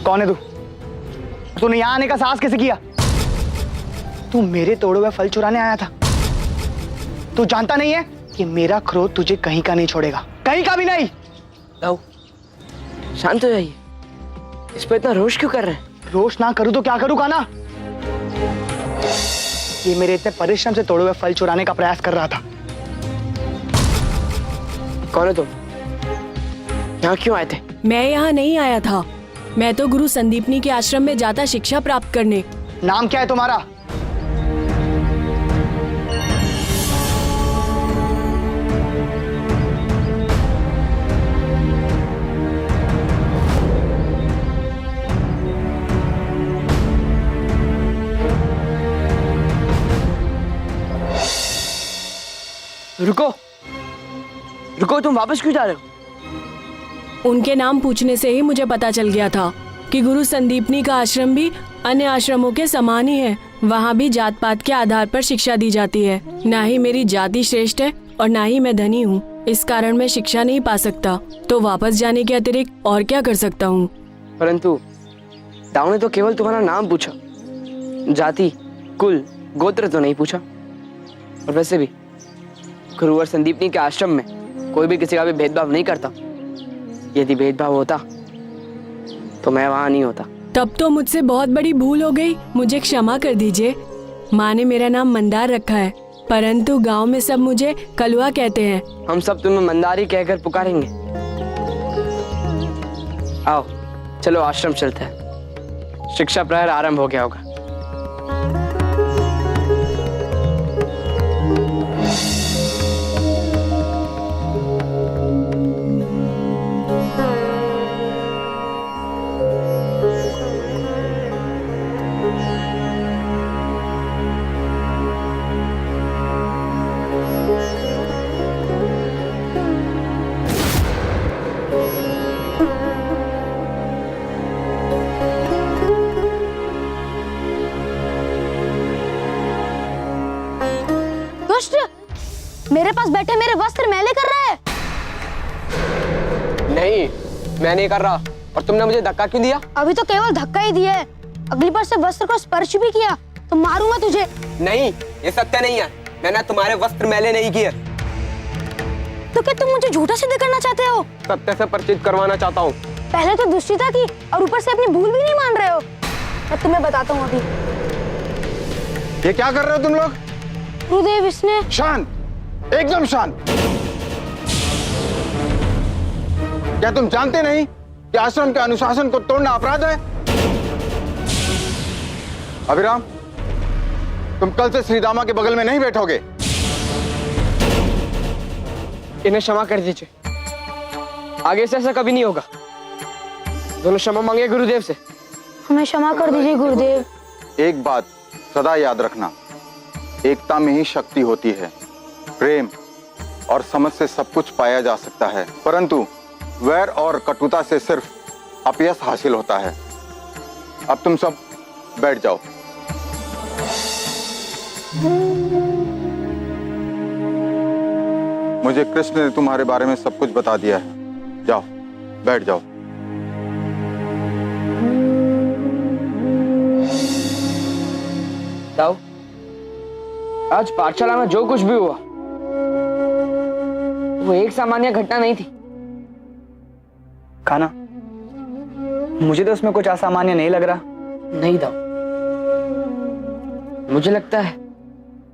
कौन है तू? तूने यहाँ आने का साहस कैसे किया? तू मेरे तोड़े हुए फल चुराने आया था। तू जानता नहीं है कि मेरा क्रोध तुझे कहीं का नहीं छोड़ेगा, कहीं का भी नहीं। दाऊ, शांत हो जाइए। इस पर इतना रोष क्यों कर रहे हैं? रोष ना करूं तो क्या करूं कान्हा? ये मेरे इतने परिश्रम से तोड़े हुए फल चुराने का प्रयास कर रहा था। कौन है तुम? यहाँ क्यों आए थे? मैं यहाँ नहीं आया था। मैं तो गुरु संदीपनी के आश्रम में जाता शिक्षा प्राप्त करने। नाम क्या है तुम्हारा? रुको रुको, तुम वापस क्यों जा रहे हो? उनके नाम पूछने से ही मुझे पता चल गया था कि गुरु संदीपनी का आश्रम भी अन्य आश्रमों के समान ही है। वहाँ भी जात पात के आधार पर शिक्षा दी जाती है। ना ही मेरी जाति श्रेष्ठ है और ना ही मैं धनी हूँ। इस कारण मैं शिक्षा नहीं पा सकता। तो वापस जाने के अतिरिक्त और क्या कर सकता हूँ? परंतु दाऊ ने तो केवल तुम्हारा नाम पूछा, जाति, कुल, गोत्र तो नहीं पूछा। और वैसे भी गुरुवर संदीपनी के आश्रम में कोई भी किसी का भी भेदभाव नहीं करता। यदि भेदभाव होता तो मैं वहां नहीं होता। तब तो मुझसे बहुत बड़ी भूल हो गई। मुझे क्षमा कर दीजिए। माँ ने मेरा नाम मंदार रखा है, परंतु गांव में सब मुझे कलुआ कहते हैं। हम सब तुम्हें मंदारी कहकर पुकारेंगे। आओ चलो आश्रम चलते हैं। शिक्षा प्रहर आरंभ हो गया होगा। मेरे पास बैठे मेरे वस्त्र मैले कर रहा है। नहीं, मैं नहीं कर रहा। और तुमने मुझे धक्का क्यों दिया? अभी तो केवल धक्का ही दिया है, अगली बार से वस्त्र को स्पर्श भी किया तो मारूंगा तुझे। नहीं, ये सत्य नहीं है। मैंने तुम्हारे वस्त्र मैले नहीं किए। तो क्या तुम मुझे झूठा सिद्ध करना चाहते हो? सत्य से परिचित करवाना चाहता हूँ। पहले तो दुष्टता की और ऊपर से अपनी भूल भी नहीं मान रहे हो। मैं तुम्हें बताता हूँ अभी। ये क्या कर रहे हो तुम लोग? गुरुदेव, इसने शांत, एकदम शांत। क्या तुम जानते नहीं कि आश्रम के अनुशासन को तोड़ना अपराध है? अभिराम, तुम कल से श्रीदामा के बगल में नहीं बैठोगे। इन्हें क्षमा कर दीजिए। आगे से ऐसा कभी नहीं होगा। दोनों क्षमा मांगे गुरुदेव से। हमें क्षमा कर दीजिए गुरुदेव। एक बात सदा याद रखना, एकता में ही शक्ति होती है। प्रेम और समझ से सब कुछ पाया जा सकता है, परंतु वैर और कटुता से सिर्फ अपयश हासिल होता है। अब तुम सब बैठ जाओ। मुझे कृष्ण ने तुम्हारे बारे में सब कुछ बता दिया है। जाओ, बैठ जाओ। दाऊ, आज पाठशाला में जो कुछ भी हुआ वो एक सामान्य घटना नहीं थी। कान्हा, मुझे तो उसमें कुछ असामान्य नहीं लग रहा। नहीं दाऊ, मुझे लगता है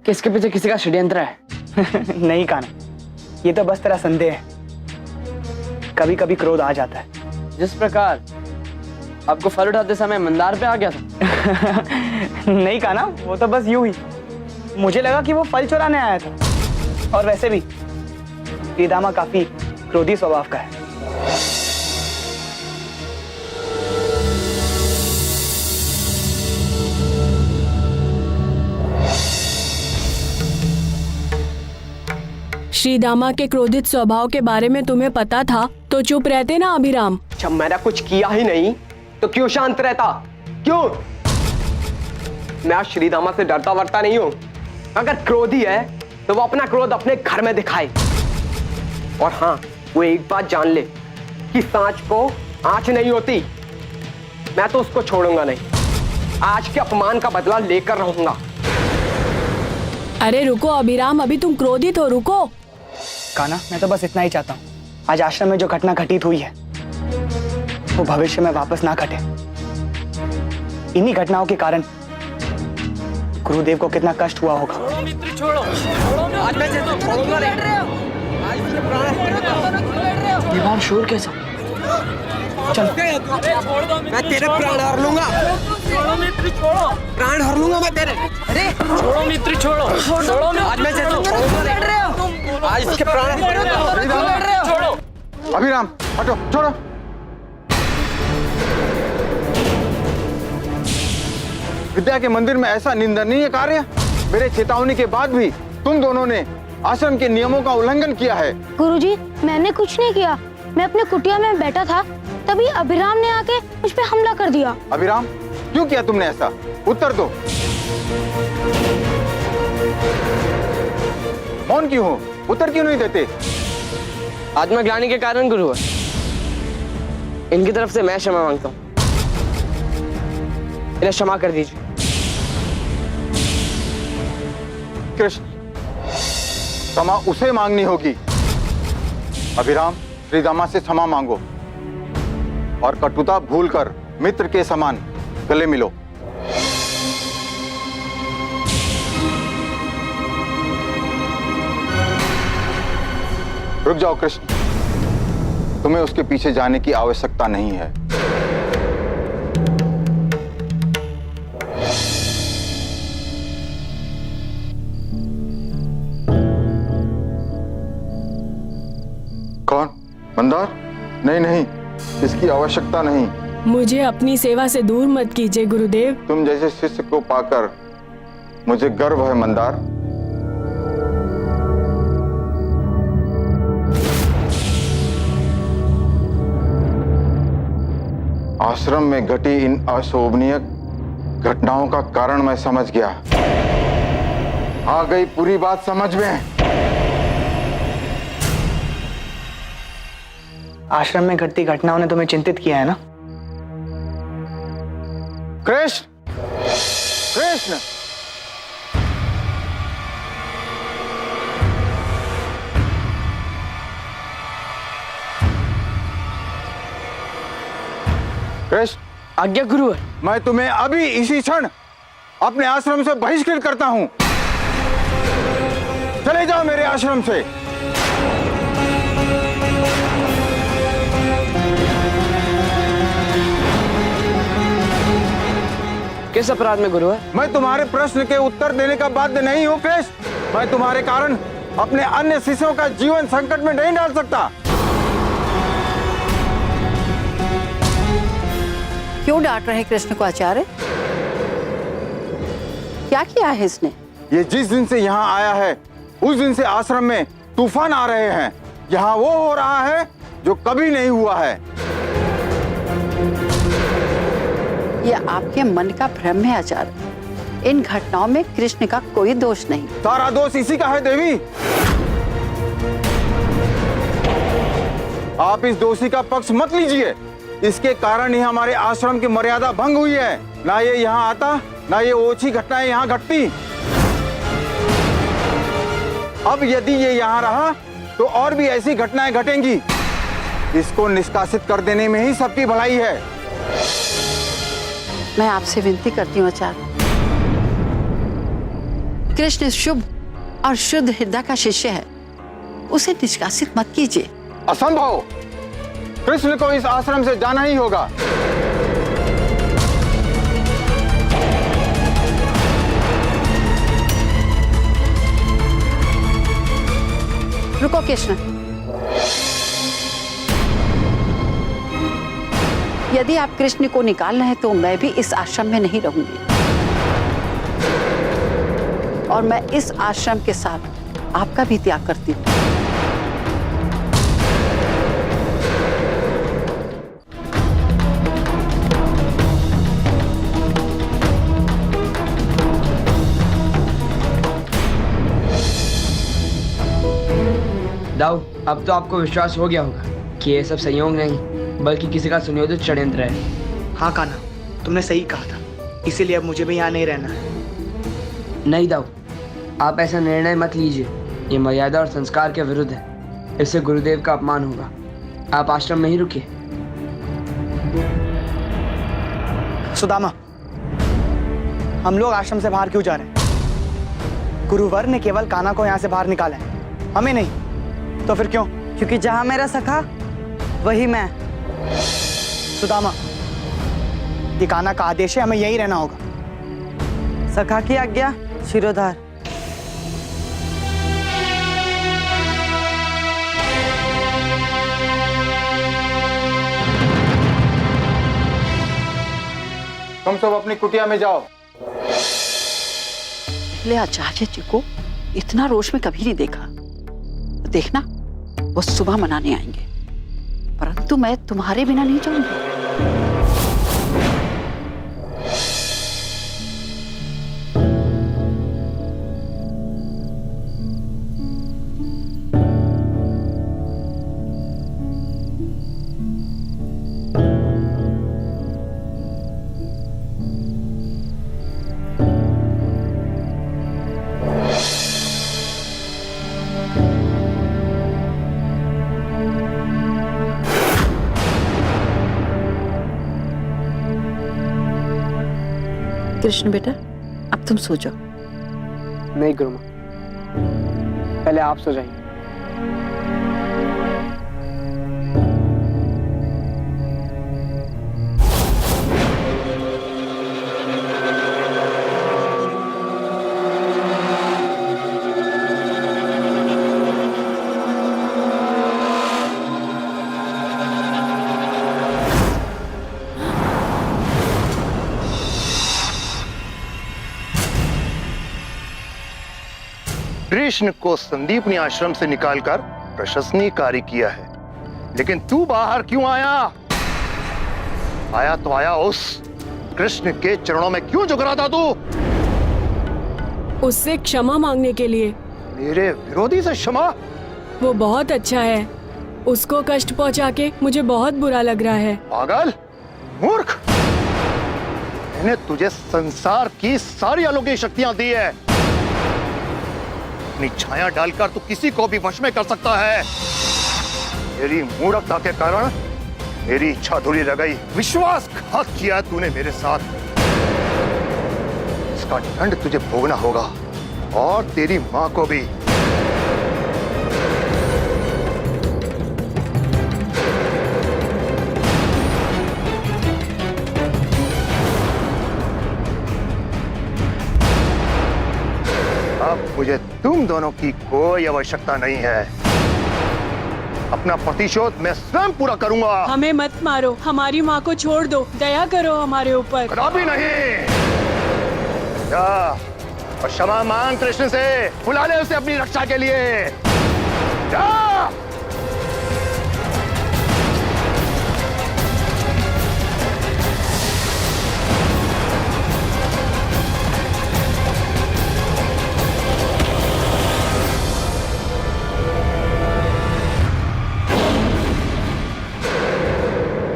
कि इसके पीछे किसी का षड्यंत्र है। नहीं कान्हा, ये तो बस तेरा संदेह है। कभी कभी क्रोध आ जाता है। जिस प्रकार आपको फल उठाते समय मंदार पे आ गया था। नहीं कान्हा, वो तो बस यूं ही। मुझे लगा कि वो फल चुराने आया था। और वैसे भी श्रीदामा काफी क्रोधी स्वभाव का है। श्रीदामा के क्रोधित स्वभाव के बारे में तुम्हें पता था तो चुप रहते ना अभिराम। जब मैंने कुछ किया ही नहीं तो क्यों शांत रहता? क्यों? मैं आज श्रीदामा से डरता वरता नहीं हूं। अगर क्रोधी है तो वो अपना क्रोध अपने घर में दिखाए। और हाँ, वो एक बात जान ले कि सांच को आंच नहीं होती। मैं तो उसको छोड़ूंगा नहीं। आज के अपमान का बदला लेकर रहूंगा। अरे रुको अभिराम, अभी तुम क्रोधित हो, रुको। कान्हा, मैं तो बस इतना ही चाहता हूँ, आज आश्रम में जो घटना घटित हुई है वो भविष्य में वापस ना घटे। इन्हीं घटनाओं के कारण गुरुदेव को कितना कष्ट हुआ होगा। आज मैं तो छोड़ूंगा नहीं। आज इसके प्राण ये बार शोर कैसा? चलो मैं तेरे प्राण हर लूंगा। प्राण हर लूंगा मैं तेरे। अरे छोड़ो मित्र, छोड़ो छोड़ो। आज मैं तो छोड़ूंगा नहीं। आज इसके प्राण छोड़ो। अभिराम हटो, छोड़ो। विद्या के मंदिर में ऐसा निंदनीय कार्य, मेरे चेतावनी के बाद भी तुम दोनों ने आश्रम के नियमों का उल्लंघन किया है। गुरुजी, मैंने कुछ नहीं किया। मैं अपने कुटिया में बैठा था, तभी अभिराम ने आके मुझ पे हमला कर दिया। अभिराम, क्यों किया तुमने ऐसा? उत्तर दो। मौन क्यों हो? उत्तर क्यों नहीं देते? आत्मग्लानि के कारण गुरुवर, इनकी तरफ से मैं क्षमा मांगता हूँ। इन्हें क्षमा कर दीजिए। कृष्ण, क्षमा उसे मांगनी होगी। अभिराम, श्रीदामा से क्षमा मांगो और कटुता भूलकर मित्र के समान गले मिलो। रुक जाओ कृष्ण, तुम्हें उसके पीछे जाने की आवश्यकता नहीं है। कौन? मंदार? नहीं नहीं, इसकी आवश्यकता नहीं। मुझे अपनी सेवा से दूर मत कीजिए गुरुदेव। तुम जैसे शिष्य को पाकर मुझे गर्व है मंदार। आश्रम में घटी इन अशोभनीय घटनाओं का कारण मैं समझ गया। आ गई पूरी बात समझ में। आश्रम में घटती घटनाओं ने तुम्हें चिंतित किया है ना? कृष्ण, कृष्ण, कृष्ण, आज्ञा गुरुवर। मैं तुम्हें अभी इसी क्षण अपने आश्रम से बहिष्कृत करता हूं। चले जाओ मेरे आश्रम से। किस अपराध में गुरुवर? मैं तुम्हारे प्रश्न के उत्तर देने का बाध्य नहीं हूं कृष्ण। मैं तुम्हारे कारण अपने अन्य शिष्यों का जीवन संकट में नहीं डाल सकता। क्यों डांट रहे कृष्ण को आचार्य? क्या किया है इसने? ये जिस दिन से यहाँ आया है उस दिन से आश्रम में तूफान आ रहे हैं। यहाँ वो हो रहा है जो कभी नहीं हुआ है। यह आपके मन का भ्रम है आचार्य। इन घटनाओं में कृष्ण का कोई दोष नहीं। सारा दोष इसी का है देवी। आप इस दोषी का पक्ष मत लीजिए। इसके कारण ही हमारे आश्रम की मर्यादा भंग हुई है। ना ये यहाँ आता, ना ये ओछी घटनाएं यहाँ घटती। अब यदि ये यहाँ रहा तो और भी ऐसी घटनाएं घटेंगी। इसको निष्कासित कर देने में ही सबकी भलाई है। मैं आपसे विनती करती हूँ आचार्य, कृष्ण शुभ और शुद्ध हृदय का शिष्य है, उसे निष्कासित मत कीजिए। असंभव। कृष्ण को इस आश्रम से जाना ही होगा। रुको कृष्ण, यदि आप कृष्ण को निकाल रहे हैं तो मैं भी इस आश्रम में नहीं रहूंगी और मैं इस आश्रम के साथ आपका भी त्याग करती हूँ। दाऊ, अब तो आपको विश्वास हो गया होगा कि ये सब संयोग नहीं बल्कि किसी का सुनियोजित षड्यंत्र है। हाँ कान्हा, तुमने सही कहा था, इसीलिए अब मुझे भी यहाँ नहीं रहना है। नहीं दाऊ, आप ऐसा निर्णय मत लीजिए। ये मर्यादा और संस्कार के विरुद्ध है। इससे गुरुदेव का अपमान होगा। आप आश्रम में ही रुकिए। सुदामा, हम लोग आश्रम से बाहर क्यों जा रहे हैं? गुरुवर ने केवल कान्हा को यहाँ से बाहर निकाला है, हमें नहीं। तो फिर क्यों? क्योंकि जहां मेरा सखा वही मैं। सुदामा, ये कान्हा का आदेश है, हमें यहीं रहना होगा। सखा की आज्ञा शिरोधार। तुम सब अपनी कुटिया में जाओ। पहले आचार्य जी को इतना रोष में कभी नहीं देखा। देखना, वो सुबह मनाने आएंगे, परंतु मैं तुम्हारे बिना नहीं जाऊंगी। कृष्ण बेटा, अब तुम सो जाओ। नहीं गुरु माँ, पहले आप सो जाइए। कृष्ण को संदीपनी आश्रम से निकालकर प्रशंसनीय कार्य किया है, लेकिन तू बाहर क्यों आया? आया तो आया उस कृष्ण के चरणों में क्यों झुक रहा था तू? उससे क्षमा मांगने के लिए। मेरे विरोधी से क्षमा? वो बहुत अच्छा है, उसको कष्ट पहुंचा के मुझे बहुत बुरा लग रहा है। पागल, मूर्ख, मैंने तुझे संसार की सारी अलौकिक शक्तियां दी है। अपनी छाया डालकर तू किसी को भी वश में कर सकता है। मेरी मूर्खता के कारण मेरी इच्छा अधूरी रह गई। विश्वासघात किया तूने मेरे साथ, इसका दंड तुझे भोगना होगा, और तेरी मां को भी। अब मुझे तुम दोनों की कोई आवश्यकता नहीं है। अपना प्रतिशोध मैं स्वयं पूरा करूंगा। हमें मत मारो, हमारी माँ को छोड़ दो, दया करो हमारे ऊपर। कभी नहीं। जा और क्षमा मांग कृष्ण से, बुला ले उसे अपनी रक्षा के लिए। जा।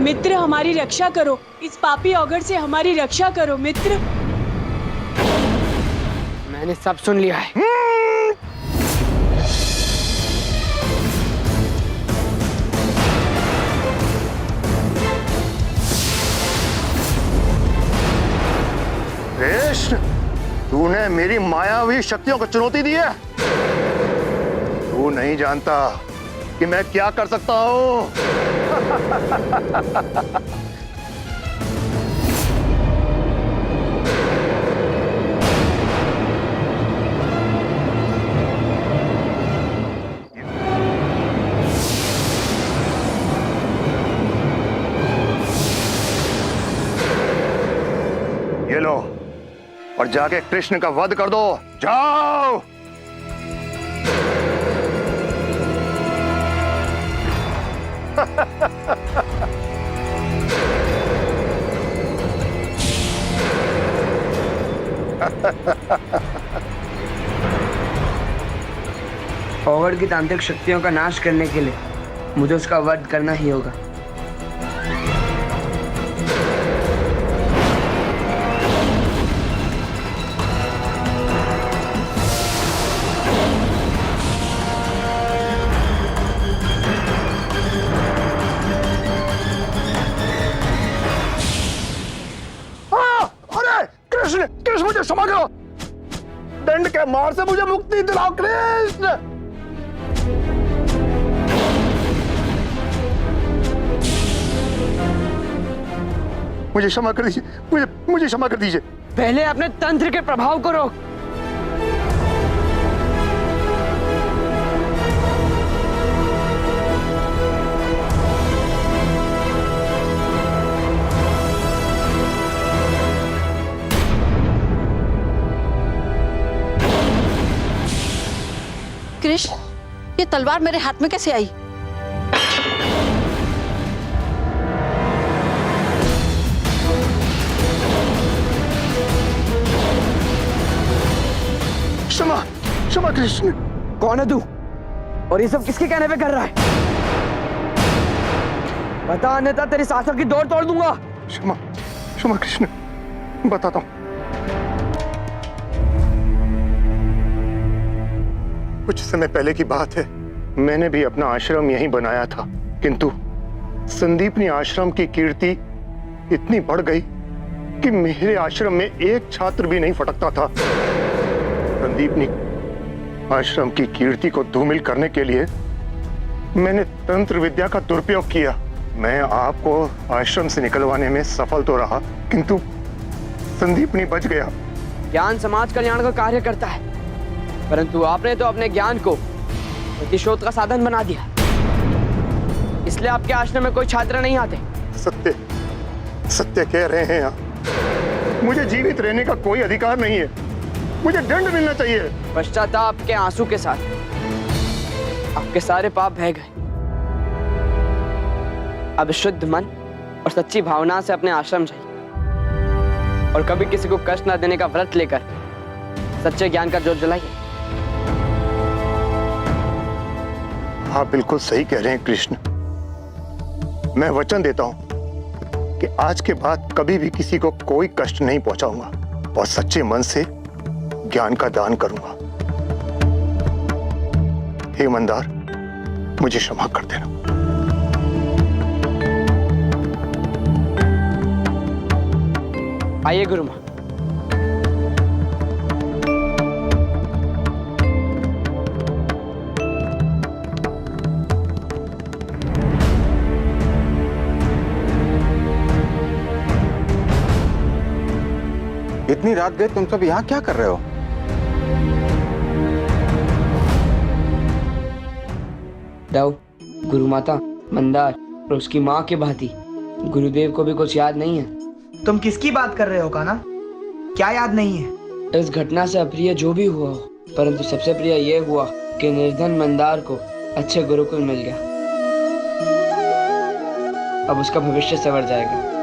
मित्र, हमारी रक्षा करो, इस पापी औघड़ से हमारी रक्षा करो मित्र। मैंने सब सुन लिया है। कृष्ण, तूने मेरी मायावी शक्तियों को चुनौती दी है। तू नहीं जानता कि मैं क्या कर सकता हूं। ये लो, और जाके कृष्ण का वध कर दो। जाओ। औघड़ की तांत्रिक शक्तियों का नाश करने के लिए मुझे उसका वध करना ही होगा। कृष्ण कृष्ण मुझे क्षमा करो, दंड के मार से मुझे मुक्ति दिलाओ कृष्ण। मुझे क्षमा कर दीजिए, मुझे क्षमा कर दीजिए। पहले अपने तंत्र के प्रभाव को रोक। कृष्ण, ये तलवार मेरे हाथ में कैसे आई? क्षमा क्षमा कृष्ण। कौन है तू और ये सब किसके कहने पे कर रहा है? बता, अन्यथा तेरी सांसों की डोर तोड़ दूंगा। क्षमा क्षमा कृष्ण, बताता हूं। कुछ समय पहले की बात है, मैंने भी अपना आश्रम यहीं बनाया था, किंतु संदीपनी आश्रम की कीर्ति इतनी बढ़ गई कि मेरे आश्रम में एक छात्र भी नहीं फटकता था। संदीपनी आश्रम की कीर्ति को धूमिल करने के लिए मैंने तंत्र विद्या का दुरुपयोग किया। मैं आपको आश्रम से निकलवाने में सफल तो रहा, किंतु संदीपनी बच गया। ज्ञान समाज कल्याण का कार्य करता है, परंतु आपने तो अपने ज्ञान को प्रतिशोध का साधन बना दिया। इसलिए आपके आश्रम में कोई छात्र नहीं आते। सत्य सत्य कह रहे हैं आप। मुझे जीवित रहने का कोई अधिकार नहीं है, मुझे दंड मिलना चाहिए। पश्चाताप के आंसू के साथ आपके सारे पाप बह गए। अब शुद्ध मन और सच्ची भावना से अपने आश्रम जाइए और कभी किसी को कष्ट न देने का व्रत लेकर सच्चे ज्ञान का जोत जलाइए। आप बिल्कुल सही कह रहे हैं कृष्ण। मैं वचन देता हूं कि आज के बाद कभी भी किसी को कोई कष्ट नहीं पहुंचाऊंगा और सच्चे मन से ज्ञान का दान करूंगा। हे मंदार, मुझे क्षमा कर देना। आइए गुरु मां। इतनी रात गए तुम सब यहाँ क्या कर रहे हो? दाऊ, गुरु माता, मंदार और उसकी माँ के भांति गुरुदेव को भी कुछ याद नहीं है। तुम किसकी बात कर रहे हो कान्हा? क्या याद नहीं है? इस घटना से अप्रिय जो भी हुआ हो, परंतु सबसे प्रिय ये हुआ कि निर्धन मंदार को अच्छे गुरुकुल मिल गया। अब उसका भविष्य संवर जाएगा।